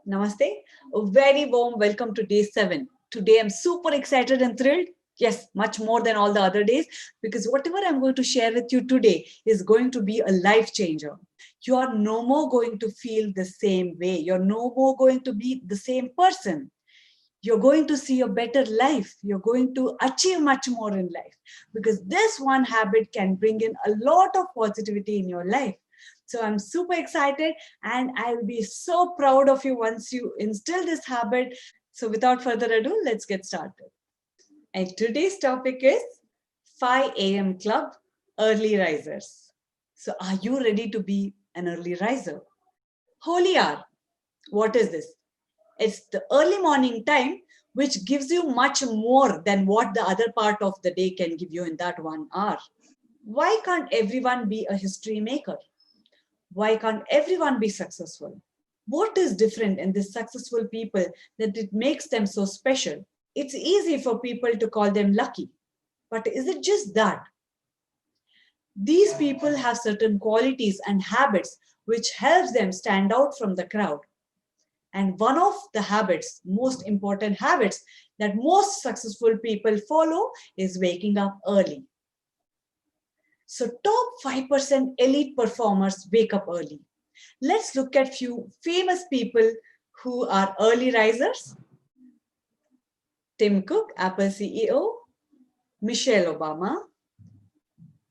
Namaste. A very warm welcome to day 7. Today I'm super excited and thrilled. Yes, much more than all the other days because whatever I'm going to share with you today is going to be a life changer. You are no more going to feel the same way. You're no more going to be the same person. You're going to see a better life. You're going to achieve much more in life because this one habit can bring in a lot of positivity in your life. So I'm super excited and I'll be so proud of you once you instill this habit. So without further ado, let's get started. And today's topic is 5 a.m. Club Early Risers. So are you ready to be an early riser? Holy hour. What is this? It's the early morning time, which gives you much more than what the other part of the day can give you in that 1 hour. Why can't everyone be a history maker? Why can't everyone be successful? What is different in these successful people that it makes them so special? It's easy for people to call them lucky, but is it just that? These people have certain qualities and habits which helps them stand out from the crowd. And one of the habits, most important habits that most successful people follow is waking up early. So top 5% elite performers wake up early. Let's look at few famous people who are early risers. Tim Cook, Apple CEO, Michelle Obama,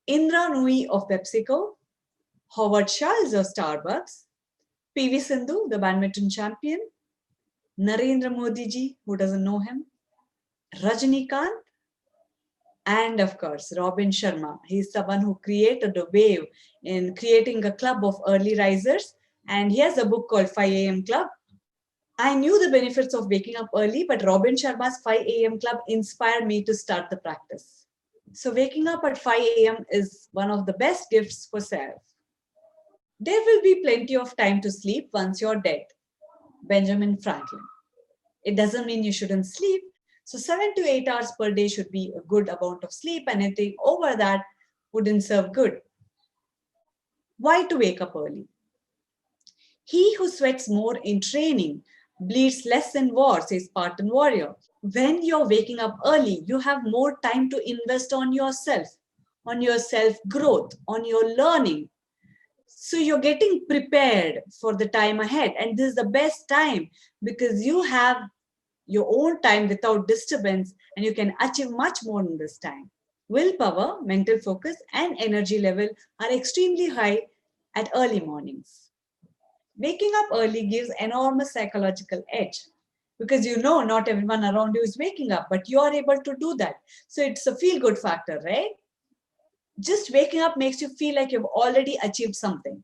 Indra Nooyi of PepsiCo, Howard Schultz of Starbucks, PV Sindhu, the badminton champion, Narendra Modi ji, who doesn't know him, Rajnikant, and of course, Robin Sharma. He's the one who created the wave in creating a club of early risers. And he has a book called 5 a.m. Club. I knew the benefits of waking up early, but Robin Sharma's 5 a.m. Club inspired me to start the practice. So, waking up at 5 a.m. is one of the best gifts for self. There will be plenty of time to sleep once you're dead. Benjamin Franklin. It doesn't mean you shouldn't sleep. So 7 to 8 hours per day should be a good amount of sleep. Anything over that wouldn't serve good. Why to wake up early? He who sweats more in training bleeds less in war, says Spartan warrior. When you're waking up early, you have more time to invest on your self growth, on your learning. So you're getting prepared for the time ahead. And this is the best time because you have your own time without disturbance and you can achieve much more in this time. Willpower, mental focus, and energy level are extremely high at early mornings. Waking up early gives enormous psychological edge because you know not everyone around you is waking up, but you are able to do that. So it's a feel good factor, right? Just waking up makes you feel like you've already achieved something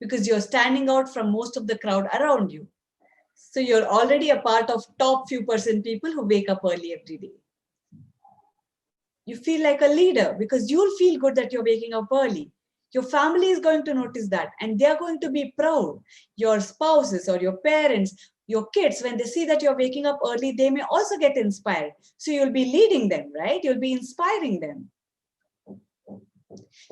because you're standing out from most of the crowd around you. So you're already a part of top few percent people who wake up early every day. You feel like a leader because you'll feel good that you're waking up early. Your family is going to notice that and they're going to be proud. Your spouses or your parents, your kids, when they see that you're waking up early, they may also get inspired. So you'll be leading them, right? You'll be inspiring them.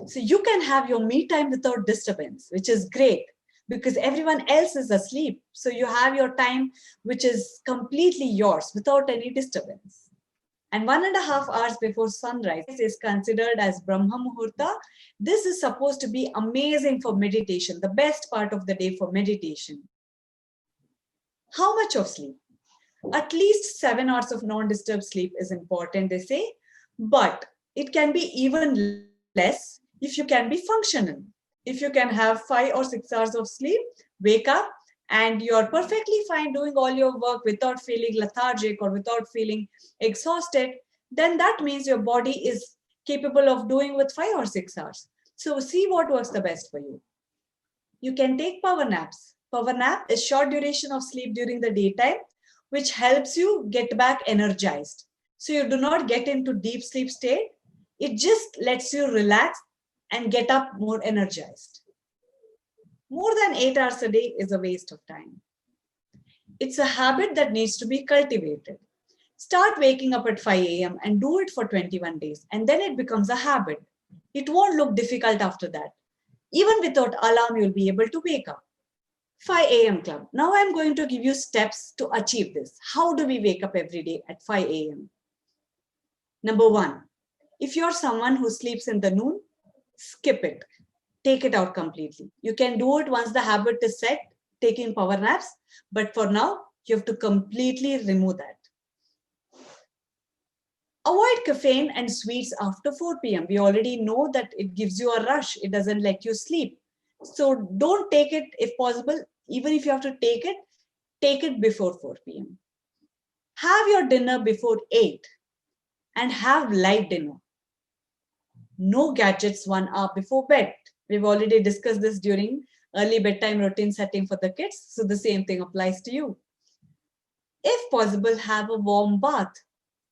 So you can have your me time without disturbance, which is great because everyone else is asleep. So you have your time, which is completely yours without any disturbance. And 1.5 hours before sunrise is considered as Brahma Muhurta. This is supposed to be amazing for meditation, the best part of the day for meditation. How much of sleep? At least 7 hours of non-disturbed sleep is important, they say, but it can be even less if you can be functional. If you can have 5 or 6 hours of sleep, wake up, and you're perfectly fine doing all your work without feeling lethargic or without feeling exhausted, then that means your body is capable of doing with 5 or 6 hours. So see what works the best for you. You can take power naps. Power nap is short duration of sleep during the daytime, which helps you get back energized. So you do not get into deep sleep state. It just lets you relax and get up more energized. More than 8 hours a day is a waste of time. It's a habit that needs to be cultivated. Start waking up at 5 a.m. and do it for 21 days, and then it becomes a habit. It won't look difficult after that. Even without alarm, you'll be able to wake up. 5 a.m. club. Now I'm going to give you steps to achieve this. How do we wake up every day at 5 a.m.? Number one, if you're someone who sleeps in the noon, skip it. Take it out completely. You can do it once the habit is set, taking power naps, but for now, you have to completely remove that. Avoid caffeine and sweets after 4 p.m. We already know that it gives you a rush. It doesn't let you sleep. So don't take it if possible. Even if you have to take it before 4 p.m. Have your dinner before 8 and have light dinner. No gadgets 1 hour before bed. We've already discussed this during early bedtime routine setting for the kids. So the same thing applies to you. If possible, have a warm bath.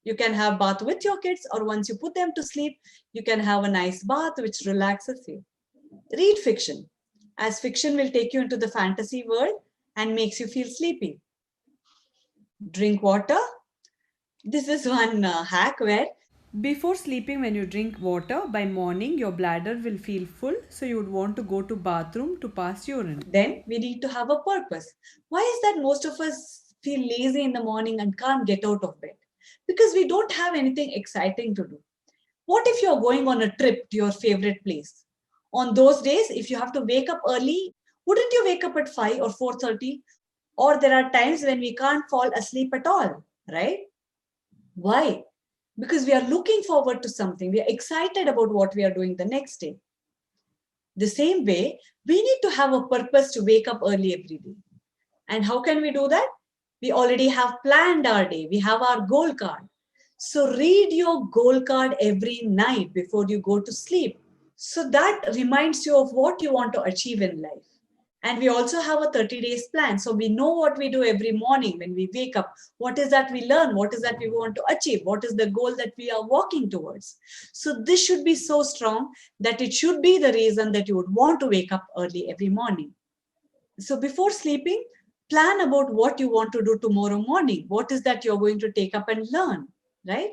You can have bath with your kids, or once you put them to sleep, you can have a nice bath which relaxes you. Read fiction, as fiction will take you into the fantasy world and makes you feel sleepy. Drink water. This is one hack where before sleeping, when you drink water, by morning your bladder will feel full, so you would want to go to bathroom to pass urine. Then we need to have a purpose. Why is that most of us feel lazy in the morning and can't get out of bed? Because we don't have anything exciting to do. What if you're going on a trip to your favorite place? On those days, if you have to wake up early, wouldn't you wake up at 5 or 4:30? Or there are times when we can't fall asleep at all, right? Why? Because we are looking forward to something. We are excited about what we are doing the next day. The same way, we need to have a purpose to wake up early every day. And how can we do that? We already have planned our day. We have our goal card. So read your goal card every night before you go to sleep. So that reminds you of what you want to achieve in life. And we also have a 30 days plan. So we know what we do every morning when we wake up. What is that we learn? What is that we want to achieve? What is the goal that we are walking towards? So this should be so strong that it should be the reason that you would want to wake up early every morning. So before sleeping, plan about what you want to do tomorrow morning. What is that you're going to take up and learn, right?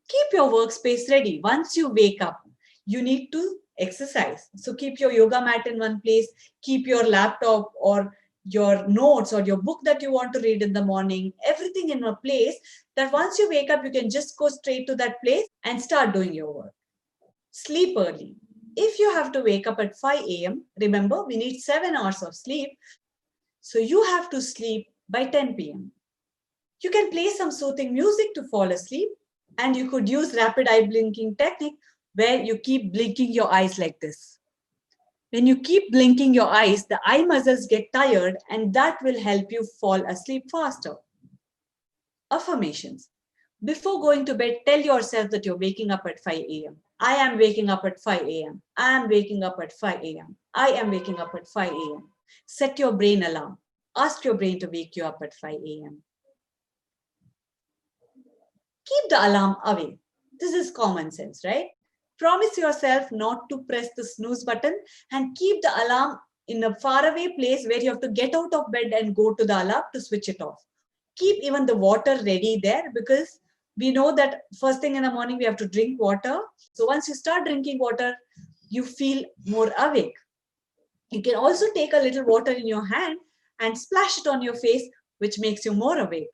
Keep your workspace ready. Once you wake up, you need to exercise. So keep your yoga mat in one place, keep your laptop or your notes or your book that you want to read in the morning, everything in a place that once you wake up, you can just go straight to that place and start doing your work. Sleep early. If you have to wake up at 5 a.m., remember we need 7 hours of sleep. So you have to sleep by 10 p.m. You can play some soothing music to fall asleep, and you could use rapid eye blinking technique where you keep blinking your eyes like this. When you keep blinking your eyes, the eye muscles get tired and that will help you fall asleep faster. Affirmations. Before going to bed, tell yourself that you're waking up at 5 a.m. I am waking up at 5 a.m. I am waking up at 5 a.m. I am waking up at 5 a.m. Set your brain alarm. Ask your brain to wake you up at 5 a.m. Keep the alarm away. This is common sense, right? Promise yourself not to press the snooze button and keep the alarm in a faraway place where you have to get out of bed and go to the alarm to switch it off. Keep even the water ready there because we know that first thing in the morning we have to drink water. So once you start drinking water, you feel more awake. You can also take a little water in your hand and splash it on your face, which makes you more awake.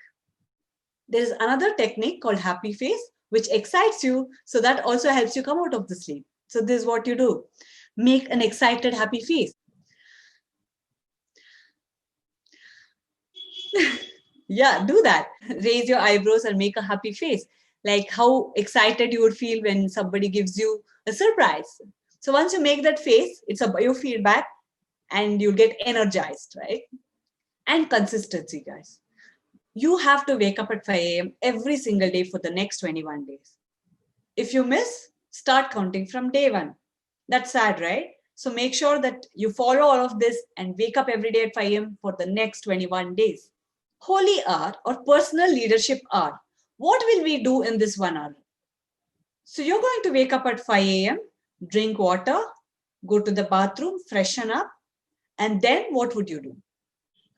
There is another technique called happy face, which excites you. So that also helps you come out of the sleep. So this is what you do. Make an excited, happy face. Yeah, do that. Raise your eyebrows and make a happy face. Like how excited you would feel when somebody gives you a surprise. So once you make that face, it's a biofeedback and you'll get energized, right? And consistency, guys. You have to wake up at 5 a.m. every single day for the next 21 days. If you miss, start counting from day one. That's sad, right? So make sure that you follow all of this and wake up every day at 5 a.m. for the next 21 days. Holy hour or personal leadership hour. What will we do in this 1 hour? So you're going to wake up at 5 a.m., drink water, go to the bathroom, freshen up, and then what would you do?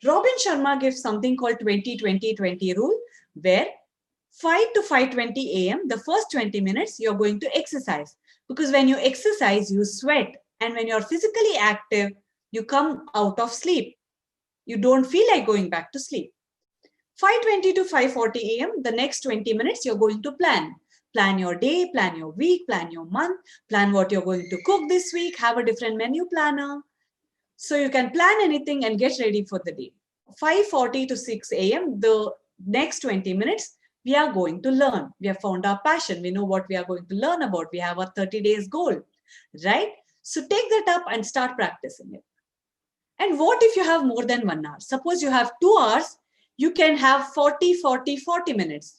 Robin Sharma gives something called 20-20-20 rule, where 5 to 5:20 a.m., the first 20 minutes, you're going to exercise. Because when you exercise, you sweat. And when you're physically active, You come out of sleep. You don't feel like going back to sleep. 5:20 to 5:40 a.m., the next 20 minutes, you're going to plan. Plan your day, plan your week, plan your month, plan what you're going to cook this week, have a different menu planner. So you can plan anything and get ready for the day. 5:40 to 6 a.m., the next 20 minutes, we are going to learn. We have found our passion. We know what we are going to learn about. We have a 30 days goal, right? So take that up and start practicing it. And what if you have more than 1 hour? Suppose you have 2 hours, you can have 40 minutes.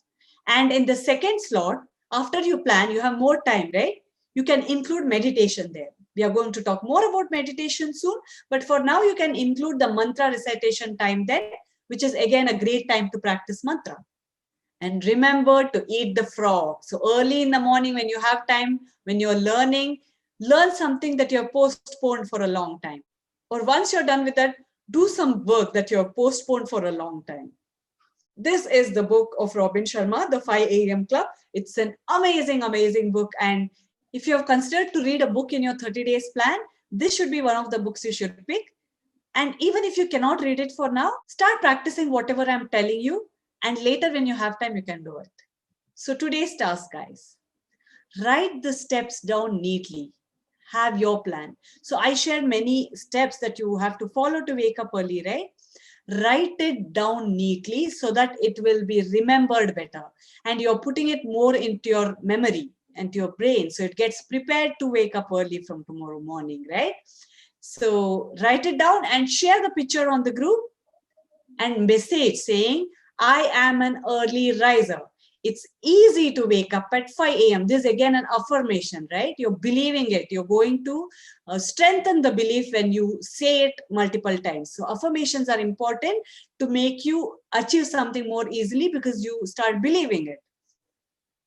And in the second slot, after you plan, you have more time, right? You can include meditation there. We are going to talk more about meditation soon, but for now, you can include the mantra recitation time there, which is again a great time to practice mantra. And remember to eat the frog. So early in the morning, when you have time, when you're learning, learn something that you have postponed for a long time. Or once you're done with that, do some work that you have postponed for a long time. This is the book of Robin Sharma, The 5 a.m. Club. It's an amazing, amazing book. And if you have considered to read a book in your 30 days plan, this should be one of the books you should pick. And even if you cannot read it for now, start practicing whatever I'm telling you. And later when you have time, you can do it. So today's task, guys, write the steps down neatly. Have your plan. So I shared many steps that you have to follow to wake up early, right? Write it down neatly so that it will be remembered better. And you're putting it more into your memory and to your brain. So it gets prepared to wake up early from tomorrow morning, right? So write it down and share the picture on the group and message saying, I am an early riser. It's easy to wake up at 5 a.m. This is again an affirmation, right? You're believing it. You're going to strengthen the belief when you say it multiple times. So affirmations are important to make you achieve something more easily because you start believing it.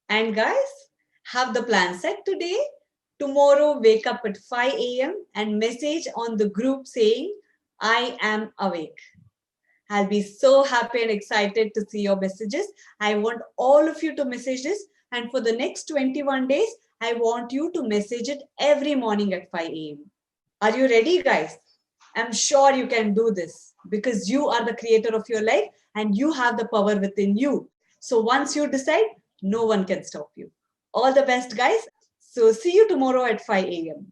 And guys, have the plan set today. Tomorrow, wake up at 5 a.m. and message on the group saying, I am awake. I'll be so happy and excited to see your messages. I want all of you to message this. And for the next 21 days, I want you to message it every morning at 5 a.m. Are you ready, guys? I'm sure you can do this because you are the creator of your life and you have the power within you. So once you decide, no one can stop you. All the best, guys. So see you tomorrow at 5 a.m.